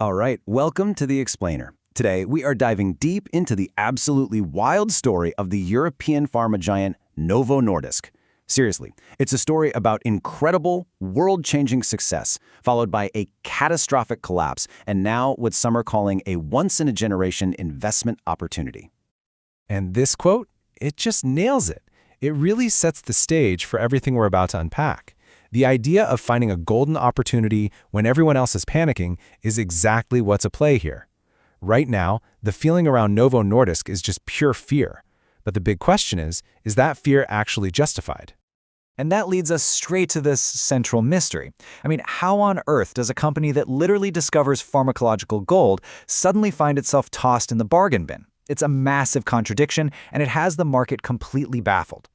All right, welcome to The Explainer. Today, we are diving deep into the absolutely wild story of the European pharma giant Novo Nordisk. Seriously, it's a story about incredible, world-changing success, followed by a catastrophic collapse, and now what some are calling a once-in-a-generation investment opportunity. And this quote, it just nails it. It really sets the stage for everything we're about to unpack. The idea of finding a golden opportunity when everyone else is panicking is exactly what's at play here. Right now, the feeling around Novo Nordisk is just pure fear. But the big question is that fear actually justified? And that leads us straight to this central mystery. I mean, how on earth does a company that literally discovers pharmacological gold suddenly find itself tossed in the bargain bin? It's a massive contradiction, and it has the market completely baffled.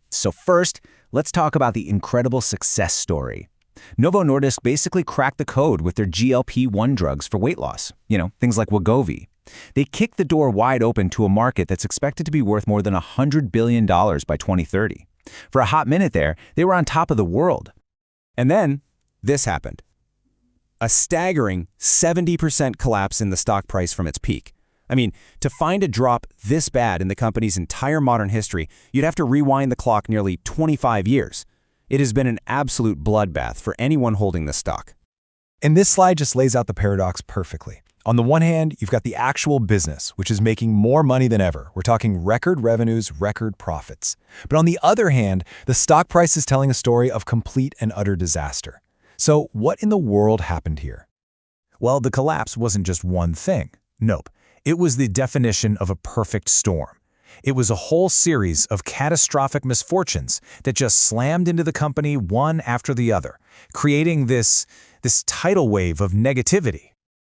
So first, let's talk about the incredible success story. Novo Nordisk basically cracked the code with their GLP-1 drugs for weight loss, things like Wegovy. They kicked the door wide open to a market that's expected to be worth more than $100 billion by 2030. For a hot minute there, they were on top of the world. And then, this happened. A staggering 70% collapse in the stock price from its peak. I mean, to find a drop this bad in the company's entire modern history, you'd have to rewind the clock nearly 25 years. It has been an absolute bloodbath for anyone holding this stock. And this slide just lays out the paradox perfectly. On the one hand, you've got the actual business, which is making more money than ever. We're talking record revenues, record profits. But on the other hand, the stock price is telling a story of complete and utter disaster. So what in the world happened here? Well, the collapse wasn't just one thing. Nope. It was the definition of a perfect storm. It was a whole series of catastrophic misfortunes that just slammed into the company one after the other, creating this tidal wave of negativity.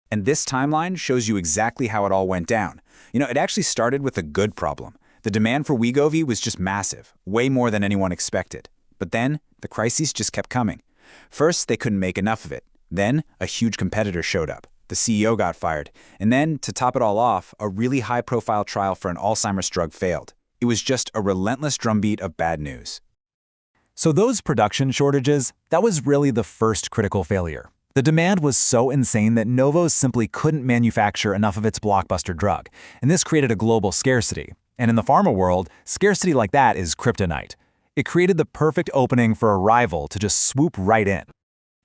And this timeline shows you exactly how it all went down. It actually started with a good problem. The demand for Wegovy was just massive, way more than anyone expected. But then, the crises just kept coming. First, they couldn't make enough of it. Then, a huge competitor showed up. The CEO got fired. And then, to top it all off, a really high-profile trial for an Alzheimer's drug failed. It was just a relentless drumbeat of bad news. So those production shortages, that was really the first critical failure. The demand was so insane that Novo simply couldn't manufacture enough of its blockbuster drug, and this created a global scarcity. And in the pharma world, scarcity like that is kryptonite. It created the perfect opening for a rival to just swoop right in.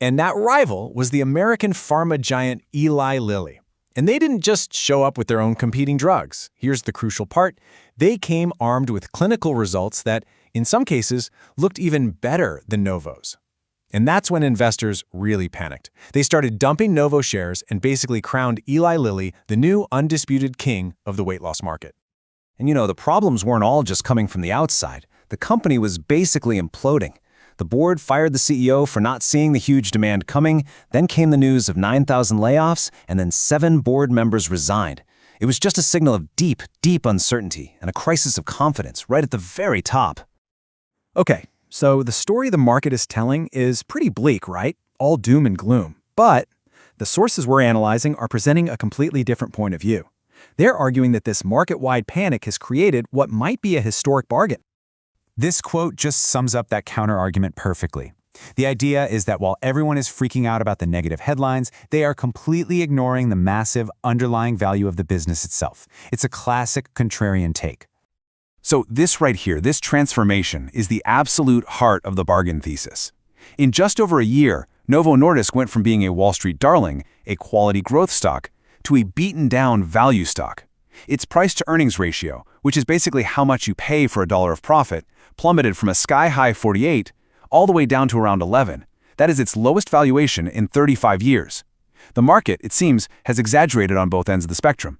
And that rival was the American pharma giant Eli Lilly. And they didn't just show up with their own competing drugs. Here's the crucial part. They came armed with clinical results that, in some cases, looked even better than Novo's. And that's when investors really panicked. They started dumping Novo shares and basically crowned Eli Lilly the new undisputed king of the weight loss market. And the problems weren't all just coming from the outside. The company was basically imploding. The board fired the CEO for not seeing the huge demand coming. Then came the news of 9,000 layoffs, and then 7 board members resigned. It was just a signal of deep, deep uncertainty and a crisis of confidence right at the very top. Okay, so the story the market is telling is pretty bleak, right? All doom and gloom. But the sources we're analyzing are presenting a completely different point of view. They're arguing that this market-wide panic has created what might be a historic bargain. This quote just sums up that counter-argument perfectly. The idea is that while everyone is freaking out about the negative headlines, they are completely ignoring the massive underlying value of the business itself. It's a classic contrarian take. So this right here, this transformation, is the absolute heart of the bargain thesis. In just over a year, Novo Nordisk went from being a Wall Street darling, a quality growth stock, to a beaten-down value stock. Its price-to-earnings ratio, which is basically how much you pay for a dollar of profit, plummeted from a sky-high 48 all the way down to around 11. That is its lowest valuation in 35 years. The market, it seems, has exaggerated on both ends of the spectrum.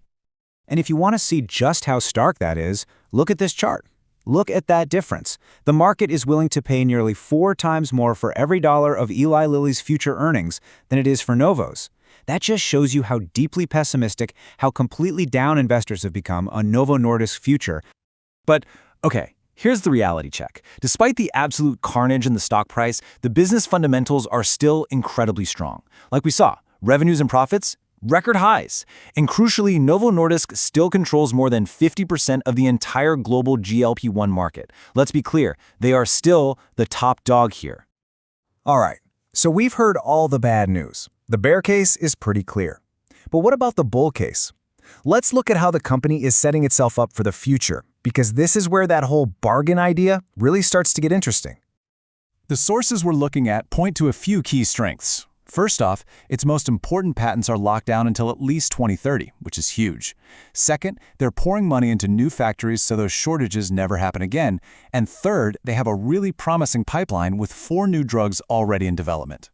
And if you want to see just how stark that is, look at this chart. Look at that difference. The market is willing to pay nearly 4 times more for every dollar of Eli Lilly's future earnings than it is for Novo's. That just shows you how deeply pessimistic, how completely down investors have become on Novo Nordisk's future. But, okay, here's the reality check. Despite the absolute carnage in the stock price, the business fundamentals are still incredibly strong. Like we saw, revenues and profits, record highs. And crucially, Novo Nordisk still controls more than 50% of the entire global GLP-1 market. Let's be clear, they are still the top dog here. All right, so we've heard all the bad news. The bear case is pretty clear. But what about the bull case? Let's look at how the company is setting itself up for the future, because this is where that whole bargain idea really starts to get interesting. The sources we're looking at point to a few key strengths. First off, its most important patents are locked down until at least 2030, which is huge. Second, they're pouring money into new factories so those shortages never happen again. And third, they have a really promising pipeline with 4 new drugs already in development.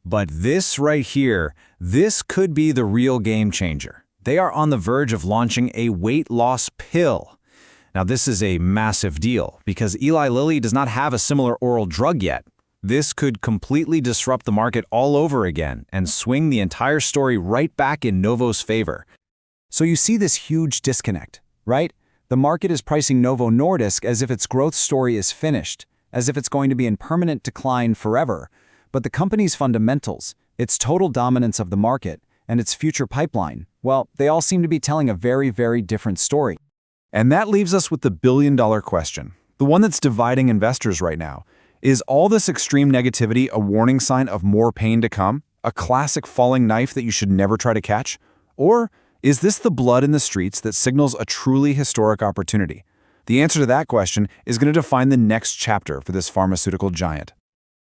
But this right here, this could be the real game changer. They are on the verge of launching a weight loss pill. Now, this is a massive deal because Eli Lilly does not have a similar oral drug yet. This could completely disrupt the market all over again and swing the entire story right back in Novo's favor. So you see this huge disconnect, right? The market is pricing Novo Nordisk as if its growth story is finished, as if it's going to be in permanent decline forever. But the company's fundamentals, its total dominance of the market, and its future pipeline, well, they all seem to be telling a very, very different story. And that leaves us with the billion-dollar question, the one that's dividing investors right now. Is all this extreme negativity a warning sign of more pain to come? A classic falling knife that you should never try to catch? Or is this the blood in the streets that signals a truly historic opportunity? The answer to that question is going to define the next chapter for this pharmaceutical giant.